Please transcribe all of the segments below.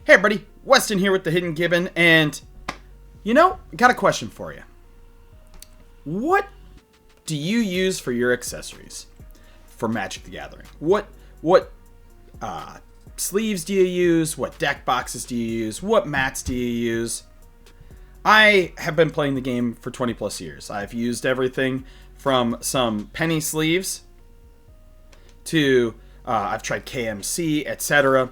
Hey everybody, Weston here with the Hidden Gibbon, and got a question for you. What do you use for your accessories for Magic the Gathering? What sleeves do you use? What deck boxes do you use? What mats do you use? I have been playing the game for 20 plus years. I've used everything from some penny sleeves to I've tried KMC, etc.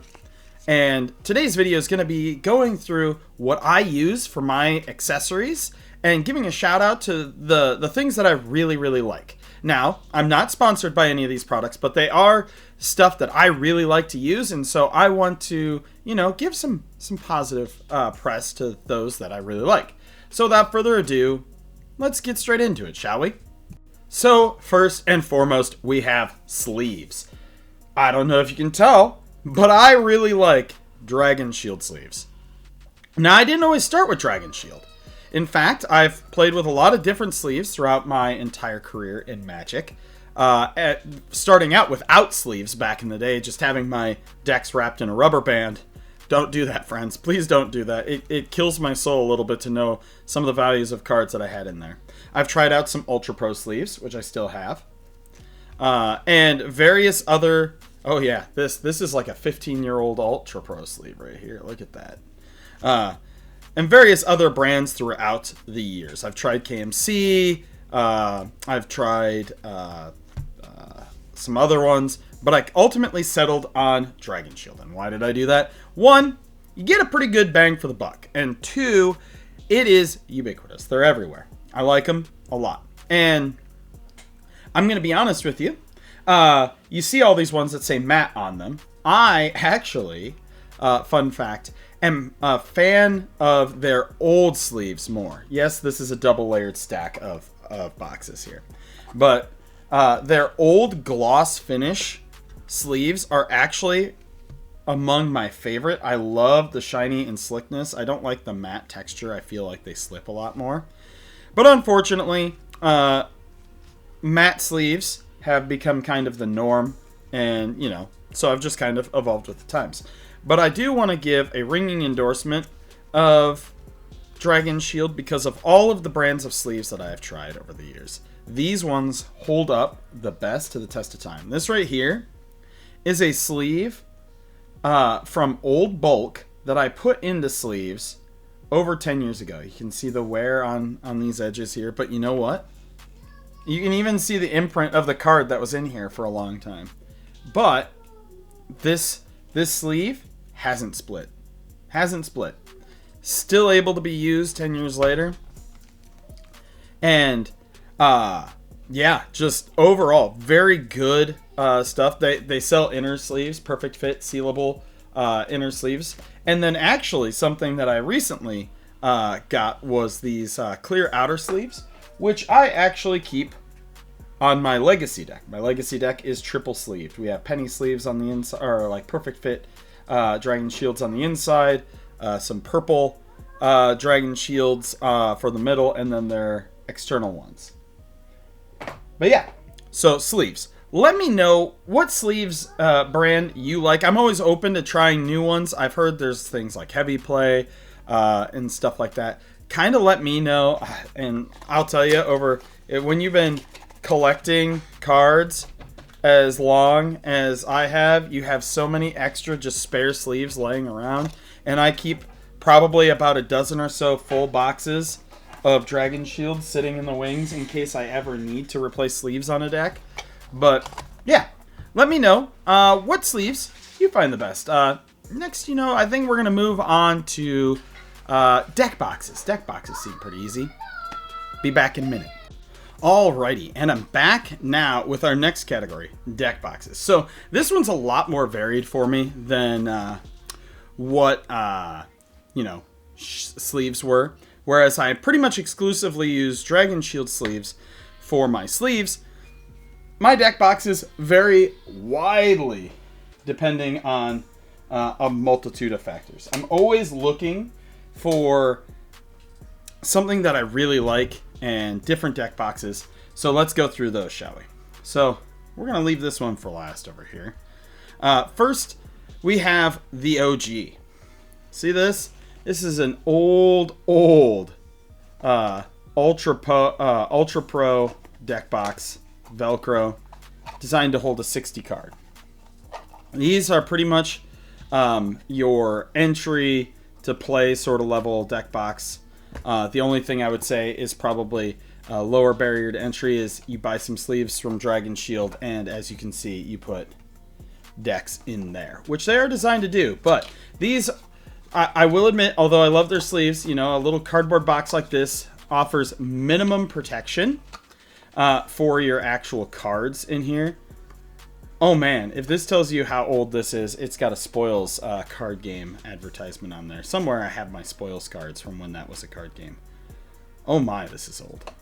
And today's video is going to be going through what I use for my accessories and giving a shout out to the things that I really, really like. Now, I'm not sponsored by any of these products, but they are stuff that I really like to use. And so I want to, give some positive press to those that I really like. So without further ado, let's get straight into it, shall we? So first and foremost, we have sleeves. I don't know if you can tell, but I really like Dragon Shield sleeves. Now, I didn't always start with Dragon Shield. In fact, I've played with a lot of different sleeves throughout my entire career in Magic. Starting out without sleeves back in the day, just having my decks wrapped in a rubber band. Don't do that, friends. Please don't do that. It kills my soul a little bit to know some of the values of cards that I had in there. I've tried out some Ultra Pro sleeves, which I still have. And various other... Oh yeah, this is like a 15-year-old Ultra Pro sleeve right here. Look at that. And various other brands throughout the years. I've tried KMC. I've tried some other ones. But I ultimately settled on Dragon Shield. And why did I do that? One, you get a pretty good bang for the buck. And two, it is ubiquitous. They're everywhere. I like them a lot. And I'm going to be honest with you. You see all these ones that say matte on them. I actually, fun fact, am a fan of their old sleeves more. Yes, this is a double layered stack of boxes here. But their old gloss finish sleeves are actually among my favorite. I love the shiny and slickness. I don't like the matte texture. I feel like they slip a lot more. But unfortunately, matte sleeves have become kind of the norm, and so I've just kind of evolved with the times. But I do want to give a ringing endorsement of Dragon Shield because of all of the brands of sleeves that I have tried over the years. These ones hold up the best to the test of time. This right here is a sleeve from old bulk that I put into sleeves over 10 years ago. You can see the wear on these edges here, but you know what? You can even see the imprint of the card that was in here for a long time. But this sleeve hasn't split. Hasn't split. Still able to be used 10 years later. And just overall very good stuff. They sell inner sleeves, perfect fit, sealable inner sleeves. And then actually something that I recently got was these clear outer sleeves, which I actually keep on my Legacy deck. My Legacy deck is triple sleeved. We have penny sleeves on the inside, or like perfect fit Dragon Shields on the inside, some purple Dragon Shields for the middle, and then their external ones. But yeah, so sleeves. Let me know what sleeves brand you like. I'm always open to trying new ones. I've heard there's things like Heavy Play and stuff like that. Kind of let me know, and I'll tell you, when you've been collecting cards as long as I have, you have so many extra just spare sleeves laying around, and I keep probably about a dozen or so full boxes of Dragon Shield sitting in the wings in case I ever need to replace sleeves on a deck. But yeah, let me know what sleeves you find the best. Next, I think we're gonna move on to deck boxes. Deck boxes seem pretty easy. Be back in a minute. Alrighty, and I'm back now with our next category, deck boxes. So this one's a lot more varied for me than what sleeves were. Whereas I pretty much exclusively use Dragon Shield sleeves for my sleeves, my deck boxes vary widely depending on a multitude of factors. I'm always looking for something that I really like and different deck boxes. So let's go through those, shall we? So we're going to leave this one for last over here. First, we have the OG. See this? This is an old Ultra Pro deck box, Velcro, designed to hold a 60 card. These are pretty much your entry to play sort of level deck box. The only thing I would say is probably lower barrier to entry is you buy some sleeves from Dragon Shield, and as you can see, you put decks in there, which they are designed to do. But these, I will admit, although I love their sleeves, you know, a little cardboard box like this offers minimum protection for your actual cards in here. Oh man, if this tells you how old this is, it's got a Spoils card game advertisement on there. Somewhere I have my Spoils cards from when that was a card game. Oh my, this is old.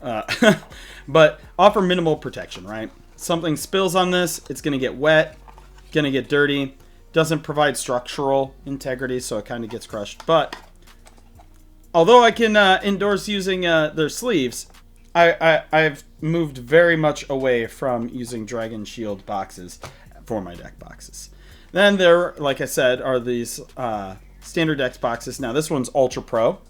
But offer minimal protection, right? Something spills on this, it's going to get wet, going to get dirty. Doesn't provide structural integrity, so it kind of gets crushed. But although I can endorse using their sleeves, I've moved very much away from using Dragon Shield boxes for my deck boxes. Then there, like I said, are these standard deck boxes. Now this one's Ultra Pro,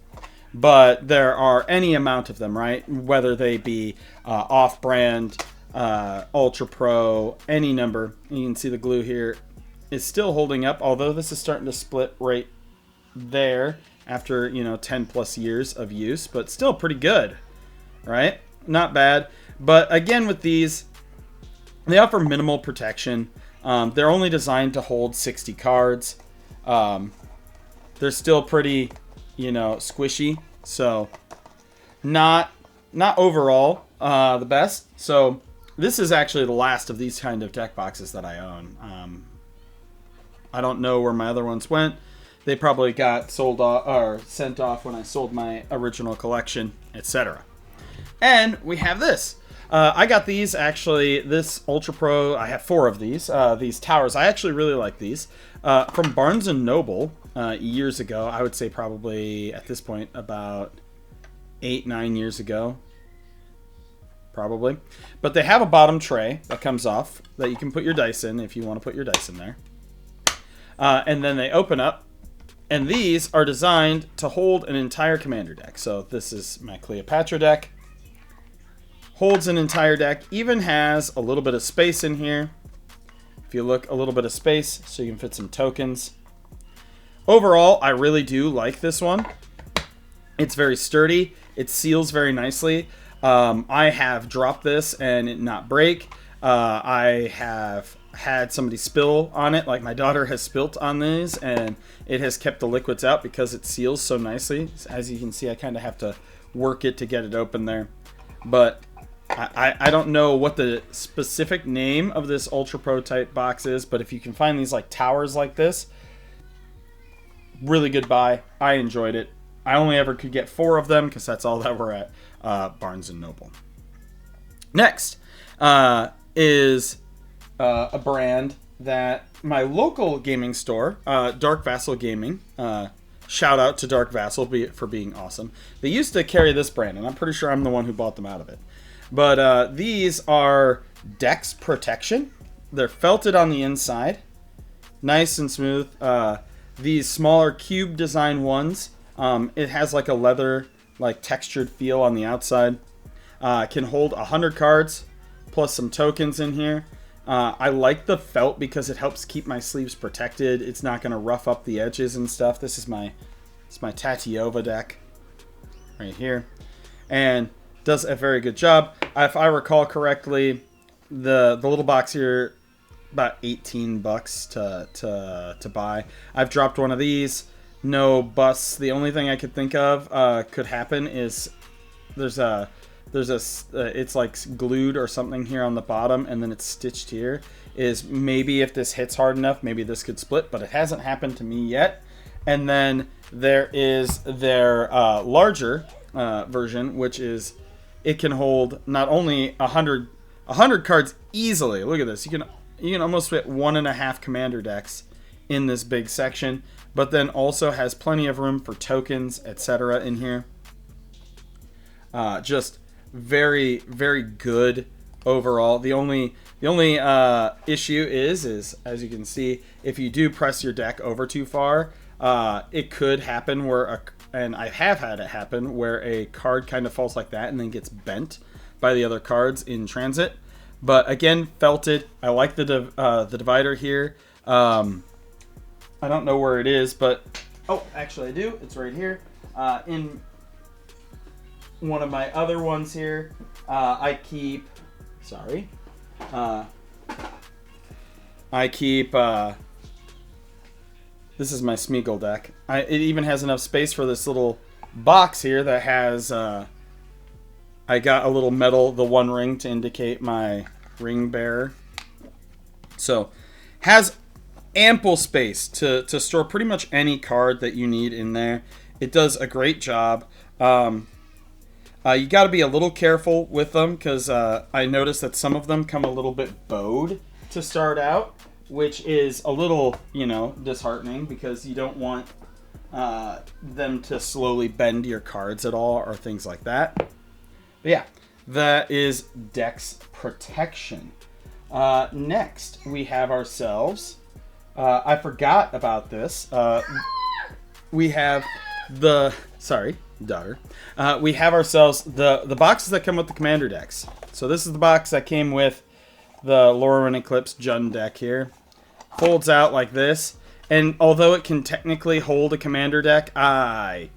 but there are any amount of them, right? Whether they be off-brand, Ultra Pro, any number. You can see the glue here is still holding up, although this is starting to split right there after, you know, 10 plus years of use, but still pretty good, right? Not bad. But again, with these, they offer minimal protection. They're only designed to hold 60 cards. They're still pretty, you know, squishy, so not overall the best. So this is actually the last of these kind of deck boxes that I own. I don't know where my other ones went. They probably got sold off or sent off when I sold my original collection, etc. And we have this. I got these actually. This Ultra Pro. I have 4 of these. These towers. I actually really like these from Barnes and Noble years ago. I would say probably at this point about 8-9 years ago. Probably. But they have a bottom tray that comes off that you can put your dice in if you want to put your dice in there. And then they open up, and these are designed to hold an entire commander deck. So this is my Cleopatra deck. Holds an entire deck, even has a little bit of space in here. If you look, a little bit of space so you can fit some tokens. Overall, I really do like this one. It's very sturdy. It seals very nicely. I have dropped this and it not break. I have had somebody spill on it, like my daughter has spilt on these, and it has kept the liquids out because it seals so nicely. As you can see, I kind of have to work it to get it open there. But I don't know what the specific name of this Ultra Pro type box is, but if you can find these like towers like this, really good buy. I enjoyed it. I only ever could get 4 of them because that's all that were at Barnes & Noble. Next is a brand that my local gaming store, Dark Vassal Gaming, shout out to Dark Vassal for being awesome. They used to carry this brand, and I'm pretty sure I'm the one who bought them out of it. But these are Dex Protection. They're felted on the inside, nice and smooth. These smaller cube design ones, it has like a leather, like textured feel on the outside. Can hold 100 cards plus some tokens in here. I like the felt because it helps keep my sleeves protected. It's not going to rough up the edges and stuff. This is my Tatiova deck right here, and does a very good job. If I recall correctly, the little box here, about $18 to buy. I've dropped one of these. No busts. The only thing I could think of could happen is it's like glued or something here on the bottom, and then it's stitched here. Is maybe if this hits hard enough, maybe this could split, but it hasn't happened to me yet. And then there is their larger version, which is it can hold not only 100 cards easily. Look at this. You can almost fit 1.5 commander decks in this big section, but then also has plenty of room for tokens, etc. in here. Just very, very good overall. The only issue is as you can see, if you do press your deck over too far, it could happen and I have had it happen, where a card kind of falls like that and then gets bent by the other cards in transit. But again, felted. I like the divider here. I don't know where it is, but oh, actually I do. It's right here. In one of my other ones here, I keep. Sorry. I keep. This is my Smeagol deck. It even has enough space for this little box here that has. I got a little metal, the one ring, to indicate my ring bearer. So, has ample space to store pretty much any card that you need in there. It does a great job. You got to be a little careful with them, because I noticed that some of them come a little bit bowed to start out, which is a little, disheartening, because you don't want them to slowly bend your cards at all or things like that. But yeah, that is Dex Protection. Next, we have ourselves... I forgot about this. We have the... Sorry, daughter. We have ourselves the boxes that come with the commander decks. So this is the box that came with the Lorwyn Eclipse Jund deck here. Folds out like this. And although it can technically hold a commander deck, I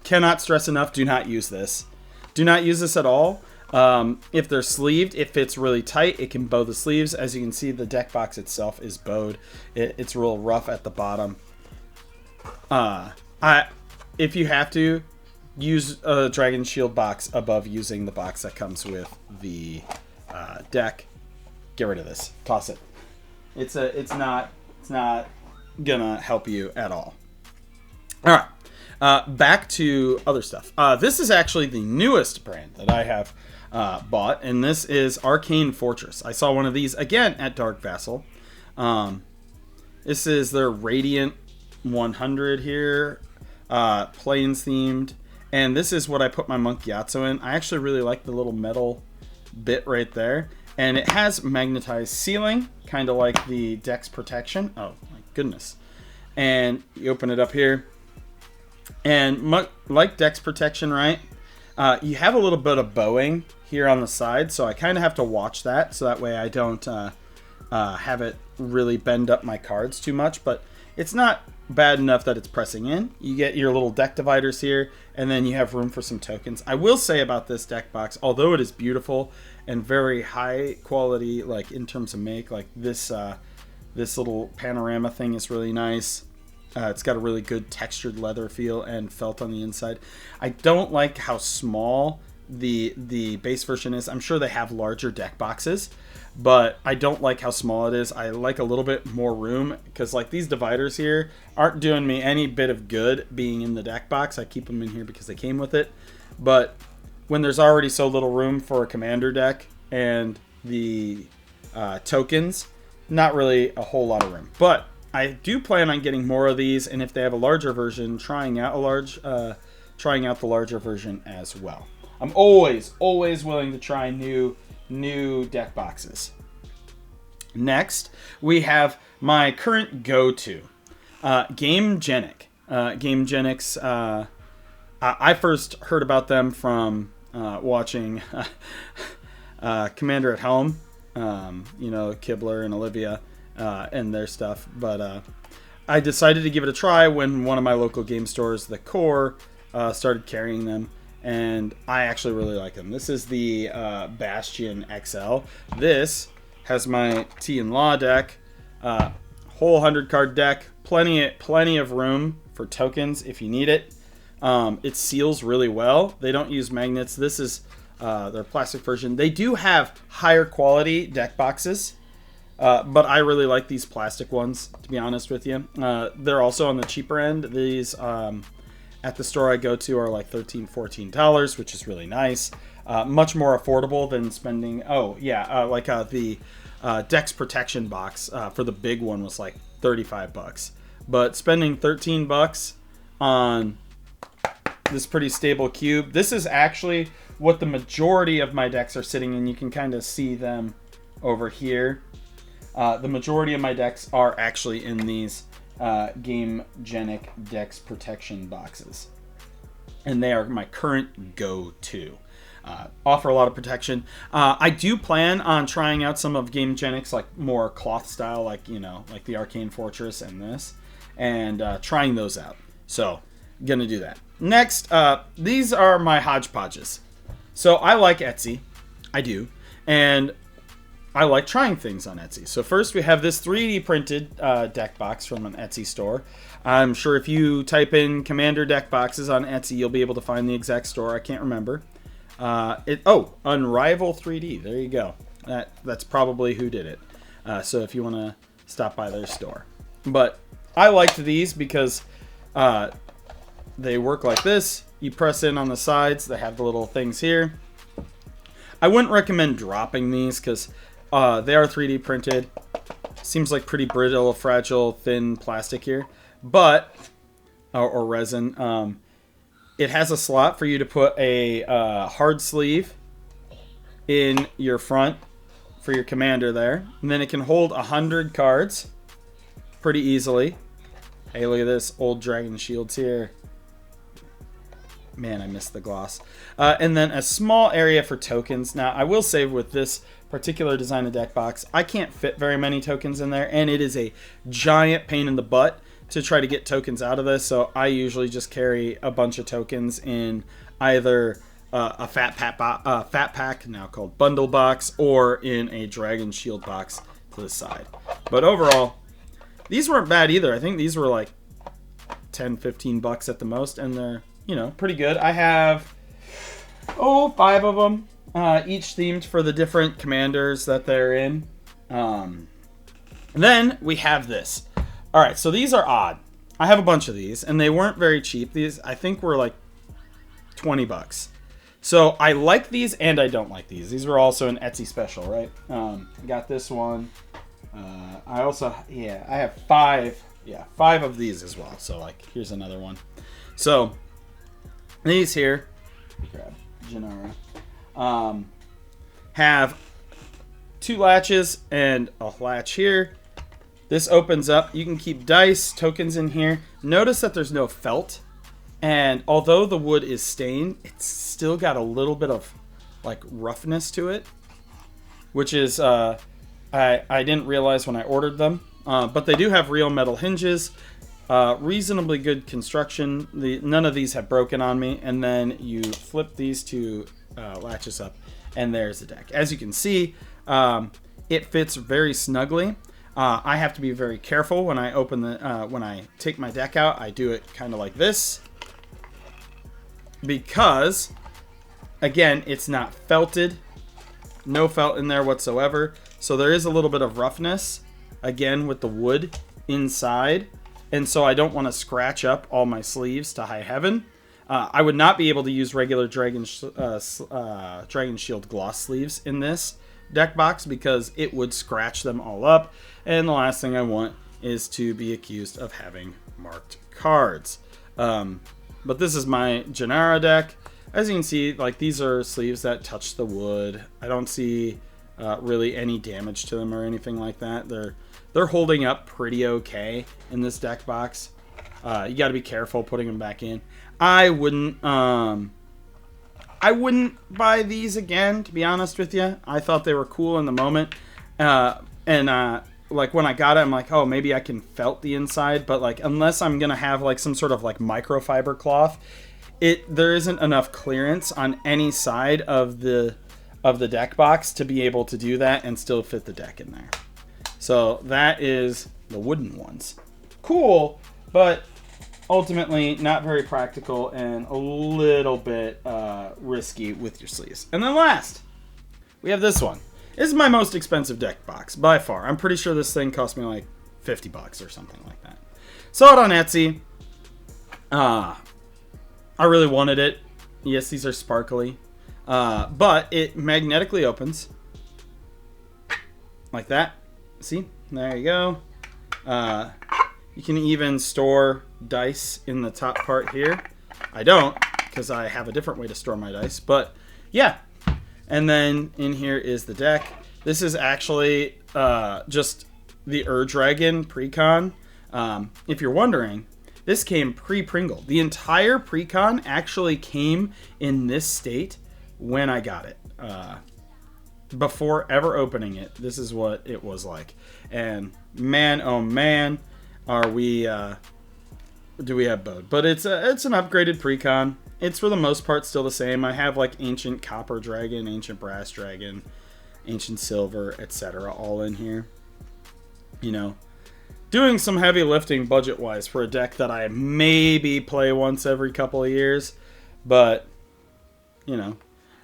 cannot stress enough, do not use this. Do not use this at all. If they're sleeved, it fits really tight. It can bow the sleeves. As you can see, the deck box itself is bowed. It's real rough at the bottom. If you have to, use a Dragon Shield box above using the box that comes with the deck. Get rid of this. Toss it. It's not gonna help you at all. All right. Back to other stuff. This is actually the newest brand that I have bought, and this is Arcane Fortress. I saw one of these again at Dark Vassal. This is their Radiant 100 here, Plains themed, and this is what I put my Monk Gyatso in. I actually really like the little metal bit right there, and it has magnetized ceiling, kind of like the Dex Protection. Oh my goodness! And you open it up here. And like Dex Protection, right? You have a little bit of bowing here on the side, so I kind of have to watch that, so that way I don't have it really bend up my cards too much. But it's not bad enough that it's pressing in. You get your little deck dividers here, and then you have room for some tokens. I will say about this deck box, although it is beautiful and very high quality, like in terms of make, like this little panorama thing is really nice. It's got a really good textured leather feel and felt on the inside. I don't like how small the base version is. I'm sure they have larger deck boxes, but I don't like how small it is. I like a little bit more room, because like these dividers here aren't doing me any bit of good being in the deck box. I keep them in here because they came with it. But when there's already so little room for a commander deck and the tokens, not really a whole lot of room. But I do plan on getting more of these, and if they have a larger version, trying out the larger version as well. I'm always willing to try new deck boxes. Next, we have my current go-to, GameGenic. GameGenics. I first heard about them from watching Commander at Home. Kibler and Olivia. And their stuff, but I decided to give it a try when one of my local game stores, The Core, started carrying them, and I actually really like them. This is the Bastion XL. This has my Tea and Law deck, whole 100 card deck, plenty of room for tokens if you need it. It seals really well. They don't use magnets. This is their plastic version. They do have higher quality deck boxes. But I really like these plastic ones, to be honest with you. They're also on the cheaper end. These at the store I go to are like $13, $14, which is really nice. Much more affordable than spending... the Dex Protection box for the big one was like $35. But spending $13 on this pretty stable cube. This is actually what the majority of my decks are sitting in. You can kind of see them over here. The majority of my decks are actually in these Game Genic Dex Protection boxes. And they are my current go-to. Offer a lot of protection. I do plan on trying out some of Game Genic's like more cloth style, like like the Arcane Fortress and this, and trying those out. So, gonna do that. Next, these are my hodgepodges. So I like Etsy, I do, and I like trying things on Etsy. So first we have this 3D printed deck box from an Etsy store. I'm sure if you type in Commander deck boxes on Etsy, you'll be able to find the exact store. I can't remember. Unrival 3D. There you go. That's probably who did it. So if you want to stop by their store. But I liked these because they work like this. You press in on the sides. They have the little things here. I wouldn't recommend dropping these because they are 3D printed. Seems like pretty brittle, fragile, thin plastic here. But, or resin. It has a slot for you to put a hard sleeve in your front for your commander there. And then it can hold 100 cards pretty easily. Hey, look at this. Old Dragon Shields here. Man, I missed the gloss. And then a small area for tokens. Now, I will say with this particular design of deck box, I can't fit very many tokens in there. And it is a giant pain in the butt to try to get tokens out of this. So I usually just carry a bunch of tokens in either a fat pack, now called bundle box, or in a Dragon Shield box to the side. But overall, these weren't bad either. I think these were like 10, 15 bucks at the most, and they're, pretty good. I have, 5 of them, each themed for the different commanders that they're in. And then we have this. All right, so these are odd. I have a bunch of these, and they weren't very cheap. These, I think, were like 20 bucks. So I like these, and I don't like these. These were also an Etsy special, right? I got this one. I also, I have 5 of these as well. So, like, here's another one. So, these here, grab Gennara, have 2 latches and a latch here. This opens up. You can keep dice, tokens in here. Notice that there's no felt. And although the wood is stained, it's still got a little bit of like roughness to it, which is I didn't realize when I ordered them. But they do have real metal hinges, reasonably good construction. None of these have broken on me. And then you flip these 2 latches up, and there's the deck. As you can see, it fits very snugly. I have to be very careful when I open when I take my deck out. I do it kind of like this because, again, it's not felted. No felt in there whatsoever. So there is a little bit of roughness, again, with the wood inside. And so I don't want to scratch up all my sleeves to high heaven. I would not be able to use regular Dragon Shield gloss sleeves in this deck box because it would scratch them all up, and the last thing I want is to be accused of having marked cards. But this is my Gennara deck. As you can see, like, these are sleeves that touch the wood. I don't see really any damage to them or anything like that. They're holding up pretty okay in this deck box. You got to be careful putting them back in. I wouldn't buy these again, to be honest with you. I thought they were cool in the moment. Like, when I got it, I'm like, oh, maybe I can felt the inside. But, like, unless I'm going to have, like, some sort of, like, microfiber cloth, there isn't enough clearance on any side of the deck box to be able to do that and still fit the deck in there. So, that is the wooden ones. Cool, but ultimately not very practical and a little bit risky with your sleeves. And then last, we have this one. This is my most expensive deck box by far. I'm pretty sure this thing cost me like 50 bucks or something like that. Saw it on Etsy. I really wanted it. Yes, these are sparkly. But it magnetically opens like that. See? There you go. You can even store dice in the top part here. I don't, because I have a different way to store my dice. But yeah. And then in here is the deck. This is actually just the Dragon Precon. If you're wondering, this came pre-Pringle. The entire Precon actually came in this state when I got it. Before ever opening it, this is what it was like. And man, oh man, are we... do we have both? But it's an upgraded Precon. It's for the most part still the same. I have like Ancient Copper Dragon, Ancient Brass Dragon, Ancient Silver, etc. all in here. You know, doing some heavy lifting budget-wise for a deck that I maybe play once every couple of years. But, you know,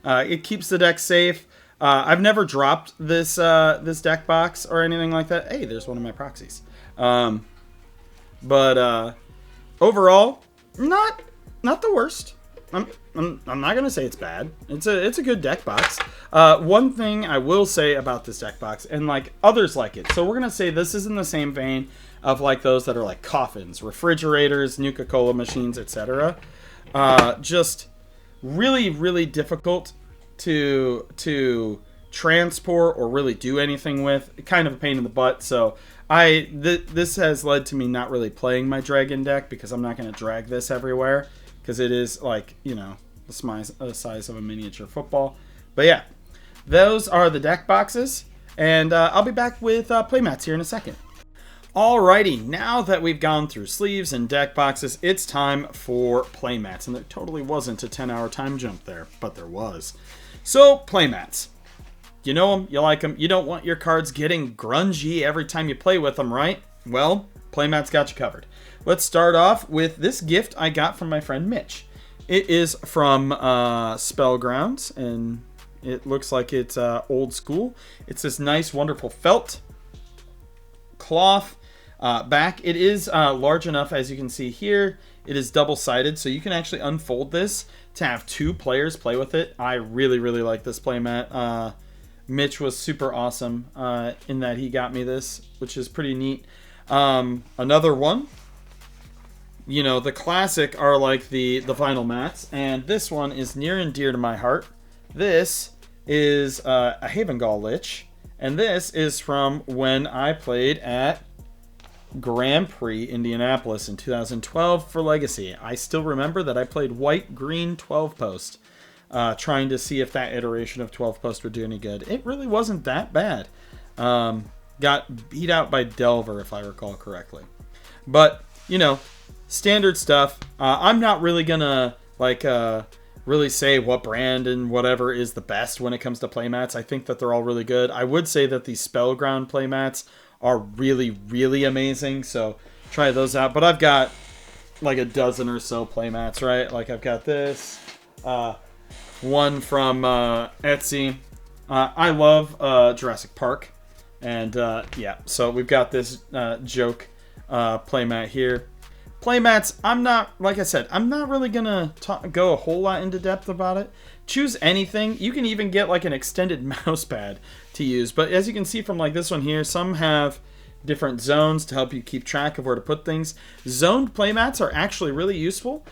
it keeps the deck safe. I've never dropped this this deck box or anything like that. Hey, there's one of my proxies. But overall, not the worst. I'm not gonna say it's bad. It's a good deck box. One thing I will say about this deck box, and like others like it, so we're gonna say this is in the same vein of like those that are like coffins, refrigerators, Nuka-Cola machines, etc. Just really difficult to transport or really do anything with. Kind of a pain in the butt. So this has led to me not really playing my dragon deck because I'm not going to drag this everywhere because it is like, you know, the size of a miniature football. But yeah, those are the deck boxes, and I'll be back with Playmats here in a second. Alrighty, now that we've gone through sleeves and deck boxes, it's time for Playmats. And there totally wasn't a 10-hour time jump there, but there was. So, Playmats. You know them, you like them, you don't want your cards getting grungy every time you play with them, right? Well, Playmats got you covered. Let's start off with this gift I got from my friend Mitch. It is from Spellgrounds, and it looks like it's old school. It's this nice, wonderful felt cloth back. It is large enough, as you can see here. It is double-sided, so you can actually unfold this to have two players play with it. I really like this playmat. Mitch was super awesome in that he got me this, which is pretty neat. Another one, you know, the classic are like the vinyl mats, and this one is near and dear to my heart. This is a Havengall Lich, and this is from when I played at Grand Prix Indianapolis in 2012 for Legacy. I still remember that I played white-green 12-post, trying to see if that iteration of 12-post would do any good. It really wasn't that bad. Got beat out by Delver, if I recall correctly. But, you know, standard stuff. I'm not really gonna, like, really say what brand and whatever is the best when it comes to playmats. I think that they're all really good. I would say that these Spellground playmats are really amazing, so try those out. But I've got like a dozen or so playmats, right? Like I've got this one from Etsy. I love Jurassic Park, and yeah, so we've got this joke playmat here. Playmats, I'm not, like I said, I'm not really gonna go a whole lot into depth about it. Choose anything. You can even get like an extended mouse pad to use, but as you can see from like this one here, some have different zones to help you keep track of where to put things. Zoned playmats are actually really useful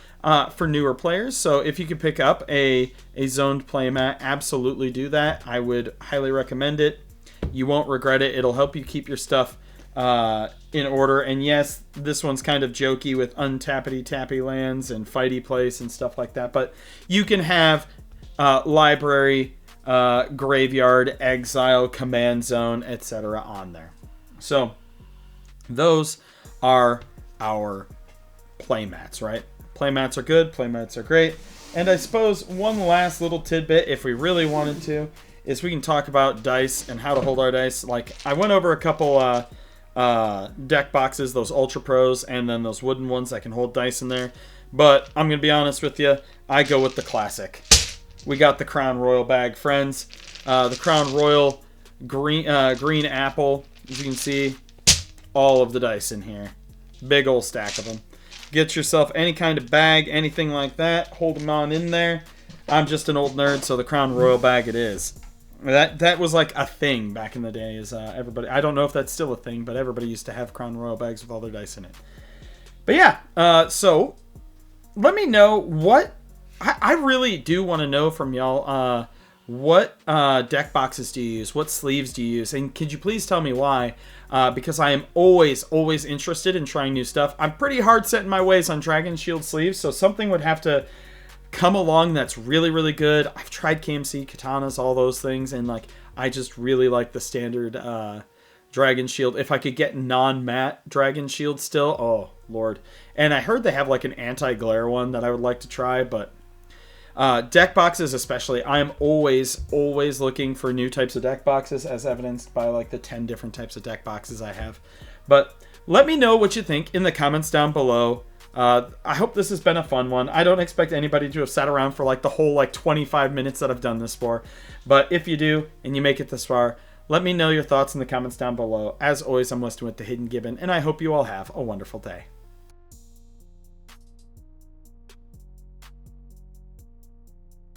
for newer players, so if you could pick up a zoned playmat, absolutely do that. I would highly recommend it. You won't regret it. It'll help you keep your stuff in order. And yes, this one's kind of jokey with untappity-tappy lands and fighty place and stuff like that, but you can have library, graveyard, exile, command zone, etc. on there. So those are our playmats, right? Playmats are good, playmats are great. And I suppose one last little tidbit, if we really wanted to, is we can talk about dice and how to hold our dice. Like, I went over a couple deck boxes, those Ultra Pros, and then those wooden ones that can hold dice in there. But I'm going to be honest with you, I go with the classic. We got the Crown Royal bag, friends. The Crown Royal green apple. As you can see, all of the dice in here. Big old stack of them. Get yourself any kind of bag, anything like that. Hold them on in there. I'm just an old nerd, so the Crown Royal bag it is. That was like a thing back in the day. Is everybody? I don't know if that's still a thing, but everybody used to have Crown Royal bags with all their dice in it. But yeah, so let me know what I really do want to know from y'all. what deck boxes do you use? What sleeves do you use? And could you please tell me why? Because I am always interested in trying new stuff. I'm pretty hard set in my ways on Dragon Shield sleeves, so something would have to come along that's really good. I've tried KMC katanas, all those things, and like I just really like the standard Dragon Shield. If I could get non-matte Dragon Shield still, oh lord. And I heard they have like an anti-glare one that I would like to try, but deck boxes especially, I am always looking for new types of deck boxes, as evidenced by like the 10 different types of deck boxes I have. But let me know what you think in the comments down below. I hope this has been a fun one. I don't expect anybody to have sat around for like the whole like 25 minutes that I've done this for. But if you do, and you make it this far, let me know your thoughts in the comments down below. As always, I'm Weston with the Hidden Gibbon, and I hope you all have a wonderful day.